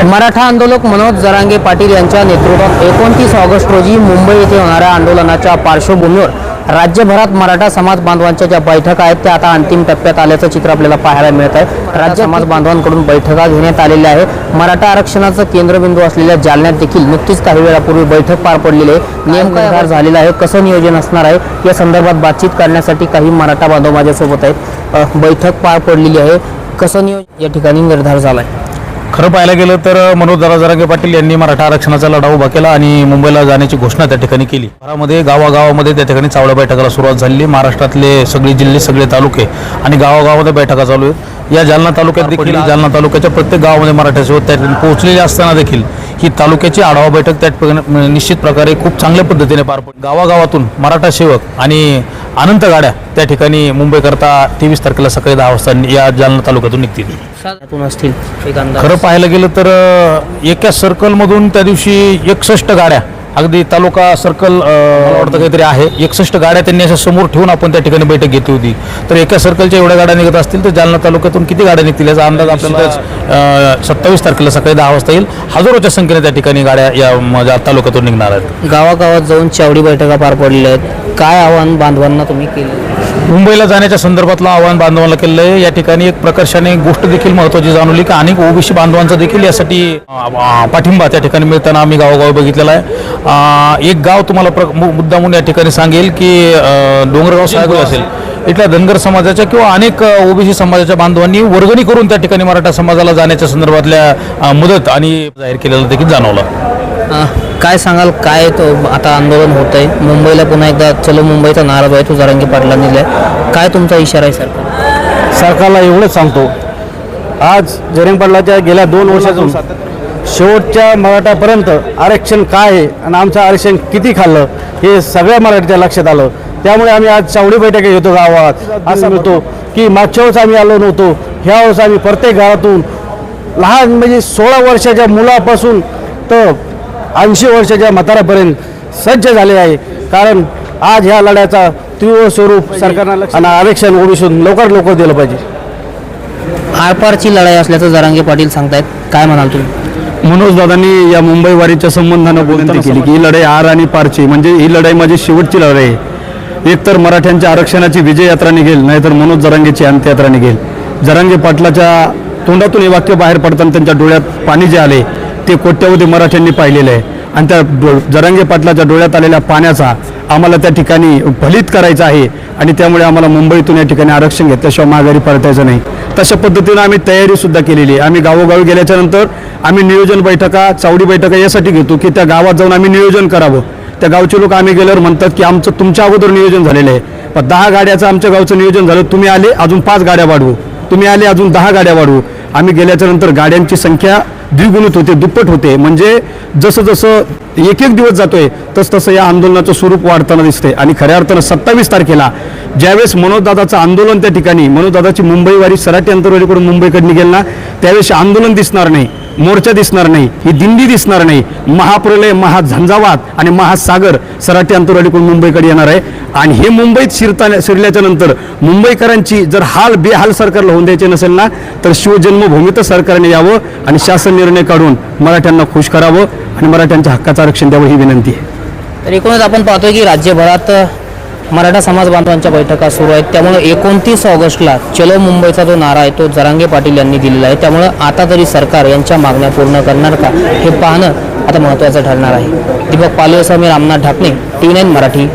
मराठा आंदोलक मनोज जरांगे पाटील यांच्या नेतृत्वात 29 ऑगस्ट रोजी मुंबई येथे होणाऱ्या आंदोलनाच्या पार्श्वभूमीवर राज्यभरात मराठा समाज बांधवांच्या ज्या बैठका आहेत त्या आता अंतिम टप्प्यात आल्याचं चित्र आपल्याला पाहायला मिळत आहे। राज्य समाज बांधवांकडून बैठका घेण्यात आलेल्या आहे। मराठा आरक्षणाचं केंद्रबिंदू असलेल्या जालन्यात देखील नुकतीच काही वेळापूर्वी बैठक पार पडलेली आहे। नियम निर्धार झालेला आहे, कसं नियोजन असणार आहे या संदर्भात बातचीत करण्यासाठी काही मराठा बांधव माझ्यासोबत आहेत। बैठक पार पडलेली आहे, कसं नियोजन या ठिकाणी निर्धार झाला आहे? खरं पाहायला गेलं तर मनोज जरांगे पाटील यांनी मराठा आरक्षणाचा लढा उभा केला आणि मुंबईला जाण्याची घोषणा त्या ठिकाणी केली। शहरामध्ये गावागावामध्ये त्या ठिकाणी चावड्या बैठकाला सुरुवात झाली। महाराष्ट्रातले सगळे जिल्हे, सगळे तालुके आणि गावागावामध्ये बैठका चालू आहेत। या जालना तालुक्यात देखील जालना तालुक्याच्या प्रत्येक गावामध्ये मराठा सेवक त्या ठिकाणी पोहोचलेले असताना देखील ही तालुक्याची आढावा बैठक त्या निश्चित प्रकारे खूप चांगल्या पद्धतीने पार पडली। गावागावातून मराठा सेवक आणि अनंत गाड्या त्या ठिकाणी मुंबईकरता 23 तारखेला सकाळी 10 वाजता या जालना तालुक्यातून निघतील। खरं पाहायला गेलं तर एका सर्कलमधून त्या दिवशी 61 गाड्या, अगदी तालुका सर्कल वाटतं काहीतरी आहे, 61 गाड्या त्यांनी अशा समोर ठेवून आपण त्या ठिकाणी बैठक घेतली होती। तर एका सर्कलच्या एवढ्या गाड्या निघत असतील तर जालना तालुक्यातून किती गाड्या निघतील याचा अंदाज आपल्याला 27 तारखेला सकाळी 10 वाजता येईल। हजारोच्या संख्येने त्या ठिकाणी गाड्या या तालुक्यातून निघणार आहेत। गावागावात जाऊन चावडी बैठका पार पडलेल्या आहेत, काय आव्हान बांधवांना तुम्ही केलं? मुंबईला जाण्याच्या संदर्भातलं आव्हान बांधवांना केलं आहे। या ठिकाणी एक प्रकर्षाने गोष्ट देखील महत्त्वाची जाणवली की अनेक ओबीसी बांधवांचा देखील यासाठी पाठिंबा त्या ठिकाणी मिळताना आम्ही गावोगाव बघितलेला आहे। एक गाव तुम्हाला मुद्दामून या ठिकाणी सांगेल की डोंगरगाव साहेब असेल, इथल्या धनगर समाजाच्या किंवा अनेक ओबीसी समाजाच्या बांधवांनी वर्गणी करून त्या ठिकाणी मराठा समाजाला जाण्याच्या संदर्भातल्या मदत आणि जाहीर केलेलं देखील जाणवलं। काय सांगाल, काय तो आता आंदोलन होत आहे मुंबईला, पुन्हा एकदा चलो मुंबईचा नारा जो आहे तो जरांगे पाटलांनी दिलाय, काय तुमचा इशारा आहे सरकारला? एवढंच सांगतो, आज जरांगे पाटलाच्या गेल्या 2 वर्षातून शेवटच्या मराठापर्यंत आरक्षण काय आहे आणि आमचं आरक्षण किती खाल्लं हे सगळ्या मराठीच्या लक्षात आलं। त्यामुळे आम्ही आज चावडी बैठक घेतो गावात। असं म्हणतो की मागच्या वेळेस आम्ही आलो नव्हतो, ह्या वेळेस आम्ही प्रत्येक गावातून लहान म्हणजे 16 वर्षाच्या मुलापासून तर 80 वर्षाच्या म्हाताऱ्यापर्यंत सज्ज झाले आहे। कारण आज ह्या लढ्याचा तीव्र स्वरूप सरकारनं आणि आरक्षण ओबीसीतून लवकर दिलं पाहिजे। आरपारची लढाई असल्याचं जरांगे पाटील सांगतायत, काय म्हणाल तुम्ही? मनोज दादांनी या मुंबई वारीच्या संबंधानं विनंती केली की ही लढाई आर आणि पारची, म्हणजे ही लढाई माझी शेवटची लढाई आहे। एकतर मराठ्यांच्या आरक्षणाची विजय यात्रा निघेल, नाहीतर मनोज जरांगेची अंत्ययात्रा निघेल। जरांगे पाटलाच्या तोंडातून हे वाक्य बाहेर पडताना त्यांच्या डोळ्यात पाणी जे आले ते कोट्यावधी मराठ्यांनी पाहिलेलं आहे आणि त्या जरांगे पाटलाच्या डोळ्यात आलेल्या पाण्याचा आम्हाला त्या ठिकाणी फलित करायचं आहे आणि त्यामुळे आम्हाला मुंबईतून या ठिकाणी आरक्षण घेतल्याशिवाय माघारी परतायचं नाही। तशा पद्धतीनं आम्ही तयारीसुद्धा केलेली आहे। आम्ही गावोगावी गेल्याच्या नंतर आम्ही नियोजन बैठका, चावडी बैठका यासाठी घेतो की त्या गावात जाऊन आम्ही नियोजन करावं। त्या गावचे लोक आम्ही गेल्यावर म्हणतात की आमचं तुमच्या अगोदर नियोजन झालेलं आहे, पण 10 गाड्याचं आमच्या गावचं नियोजन झालं, तुम्ही आले अजून 5 गाड्या वाढवू, तुम्ही आले अजून 10 गाड्या वाढवू। आम्ही गेल्याच्या नंतर गाड्यांची संख्या द्विगुणित होते, दुप्पट होते। म्हणजे जसं जसं एक दिवस जातोय तसं या आंदोलनाचं स्वरूप वाढताना दिसते। आणि खऱ्या अर्थानं 27 तारखेला ज्यावेळेस मनोजदादाचं आंदोलन त्या ठिकाणी मनोजदादाची मुंबई वारी सराटी अंतरवालीकडून मुंबईकडे निघेल ना, त्यावेळेस आंदोलन दिसणार नाही, मोर्चा दिसणार नाही, ही दिंडी दिसणार नाही, महाप्रलय, महाझंझावात आणि महासागर सराटी अंतरवालीकडून मुंबईकडे येणार आहे। आणि हे मुंबईत शिरल्याच्या नंतर मुंबईकरांची जर बेहाल सरकारला होऊन द्यायचे नसेल ना, तर शिवजन्मभूमीत सरकारने यावं आणि शासन निर्णय काढून मराठ्यांना खुश करावं आणि मराठ्यांच्या हक्काचं आरक्षण द्यावं ही विनंती आहे। तर एकूणच आपण पाहतोय की राज्यभरात मराठा समाज बांधवांच्या बैठका सुरू आहेत। त्यामुळे 29 ऑगस्टला चलो मुंबईचा जो नारा आहे तो जरांगे पाटील यांनी दिलेला आहे। त्यामुळे आता तरी सरकार यांच्या मागण्या पूर्ण करणार का हे पाहणं आता महत्त्वाचं ठरणार आहे। दीपक पालवेसह मी रामनाथ ढापणे, TV9 मराठी।